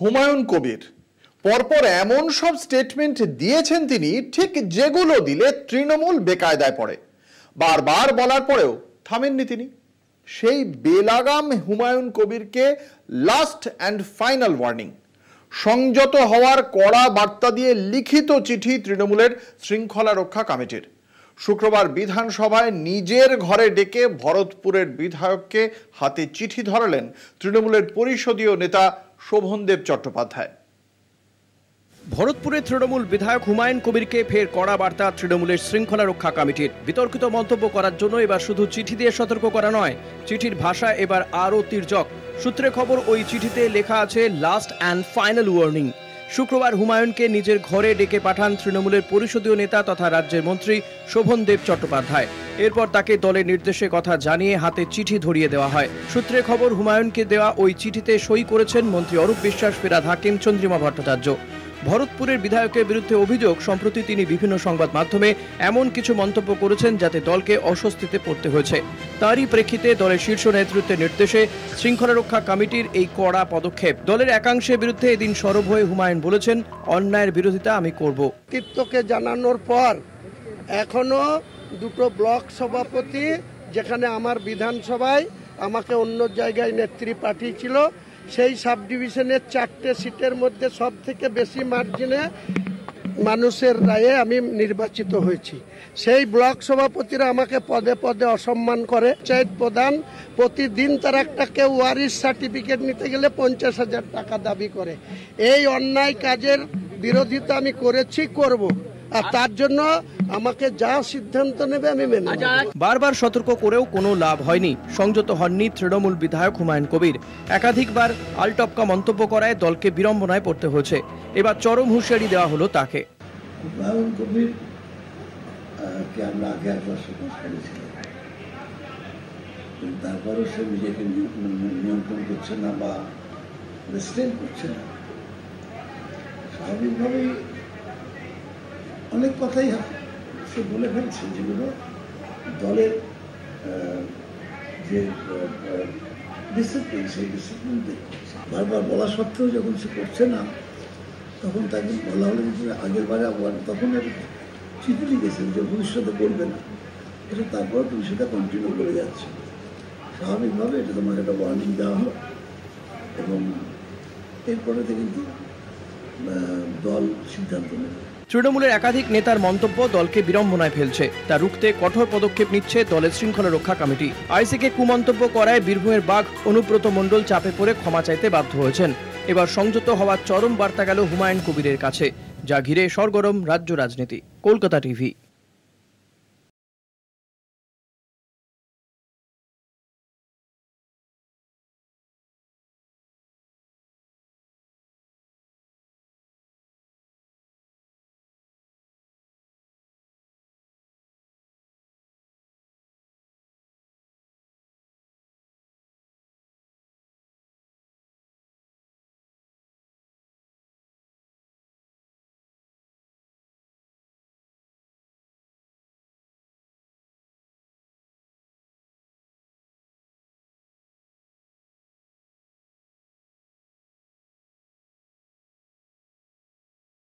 হুমায়ুন কবির পরপর এমন সব স্টেটমেন্ট দিয়েছেন তিনি, ঠিক যেগুলো দিলে তৃণমূল বেকায়দায় পড়ে। বারবার বলার পরেও থামেননি তিনি। সেই বেলাগাম হুমায়ুন কবিরকে লাস্ট অ্যান্ড ফাইনাল ওয়ার্নিং, সংযত হওয়ার কড়া বার্তা দিয়ে লিখিত চিঠি তৃণমূলের শৃঙ্খলা রক্ষা কমিটির। শুক্রবার বিধানসভায় নিজের ঘরে ডেকে ভরতপুরের বিধায়ককে হাতে চিঠি ধরালেন তৃণমূলের পরিষদীয় নেতা শোভনদেব চট্টোপাধ্যায়। ভরতপুরের তৃণমূল বিধায়ক হুমায়ুন কবিরকে ফের কড়া বার্তা তৃণমূলের শৃঙ্খলা রক্ষা কমিটির। বিতর্কিত মন্তব্য করার জন্য এবার শুধু চিঠি দিয়ে সতর্ক করা নয়, চিঠির ভাষা এবার আরও তির্যক। সূত্রে খবর, ওই চিঠিতে লেখা আছে লাস্ট অ্যান্ড ফাইনাল ওয়ার্নিং। শুক্রবার হুমায়ুনকে নিজের ঘরে ডেকে পাঠান তৃণমূলের পরিষদীয় নেতা তথা রাজ্যের মন্ত্রী শোভনদেব চট্টোপাধ্যায়। এরপর তাকে দলের নির্দেশে কথা জানিয়ে হাতে চিঠি ধরিয়ে দেওয়া হয়। সূত্রে খবর, হুমায়ুনকে দেওয়া ওই চিঠিতে সই করেছেন মন্ত্রী অরূপ বিশ্বাস, ফিরহাদ হাকিম, চন্দ্রিমা ভট্টাচার্য। ভরতপুরের বিধায়কের বিরুদ্ধে অভিযোগ, সম্প্রতি তিনি বিভিন্ন সংবাদ মাধ্যমে এমন কিছু মন্তব্য করেছেন যাতে দলকে অস্বস্তিতে পড়তে হয়েছে। তারই প্রেক্ষিতে দলের শীর্ষ নেতৃত্বের নির্দেশে শৃঙ্খলা রক্ষা কমিটির এই কড়া পদক্ষেপ। দলের একাংশের বিরুদ্ধে এদিন সরব হয়ে হুমায়ুন বলেছেন, অন্যায়ের বিরোধিতা আমি করব। নেতৃত্বকে জানানোর পর এখনো দুটো ব্লক সভাপতি, যেখানে আমার বিধানসভায় আমাকে অন্য জায়গায় নেত্রী পাঠিয়েছিল, সেই সাব ডিভিশনের 4টে সিটের মধ্যে সব থেকে বেশি মার্জিনে মানুষের রায়ে আমি নির্বাচিত হয়েছি। সেই ব্লক সভাপতিরা আমাকে পদে পদে অসম্মান করে। পঞ্চায়েত প্রধান প্রতিদিন তার একটা কেউ ওয়ারিশ সার্টিফিকেট নিতে গেলে 50,000 টাকা দাবি করে। এই অন্যায় কাজের বিরোধিতা আমি করেছি, করব, আর তার জন্য আমাকে যা সিদ্ধান্ত নেবে আমি মেনে নেব। বারবার সতর্ক করেও কোনো লাভ হয়নি। সংযত হননি তৃণমূল বিধায়ক হুমায়ুন কবির। একাধিকবার আলটপকা মন্তব্য করায় দলকে বিড়ম্বনায় পড়তে হয়েছে। এবার চরম হুঁশিয়ারি দেওয়া হলো তাকে। হুমায়ুন কবির কে আমরা আগে একবার সমাজ করেছিলাম, তারপরও সে নিজেকে নিয়ন্ত্রণ করছে না বা রেস্ট্রেন করছে না। স্বাভাবিকভাবেই অনেক কথাই সে বলে ফেলছে, যেগুলো দলের যে ডিসিপ্লিন, সেই ডিসিপ্লিন বারবার বলা সত্ত্বেও যখন সে করছে না, তখন তাকে বলা হলো যে আগের বারে তখন চিঠি লিখেছেন যে ভবিষ্যতে করবে না, এটা তারপর তুমি সেটা কন্টিনিউ করে যাচ্ছে। স্বাভাবিকভাবে এটা তোমাকে একটা ওয়ার্নিং দেওয়া হলো এবং এরপরে কিন্তু দল সিদ্ধান্ত নেবে। তৃণমূলের একাধিক নেতার মন্তব্য দলকে বিড়ম্বনায় ফেলছে। তা রুখতে কঠোর পদক্ষেপ নিচ্ছে দলের শৃঙ্খলা রক্ষা কমিটি। আইসিকে কুমন্তব্য করায় বীরভূমের বাঘ অনুব্রত মণ্ডল চাপে পড়ে ক্ষমা চাইতে বাধ্য হয়েছেন। এবার সংযত হওয়ার চরম বার্তা গেল হুমায়ুন কবিরের কাছে, যা ঘিরে সরগরম রাজ্য রাজনীতি। কলকাতা টিভি।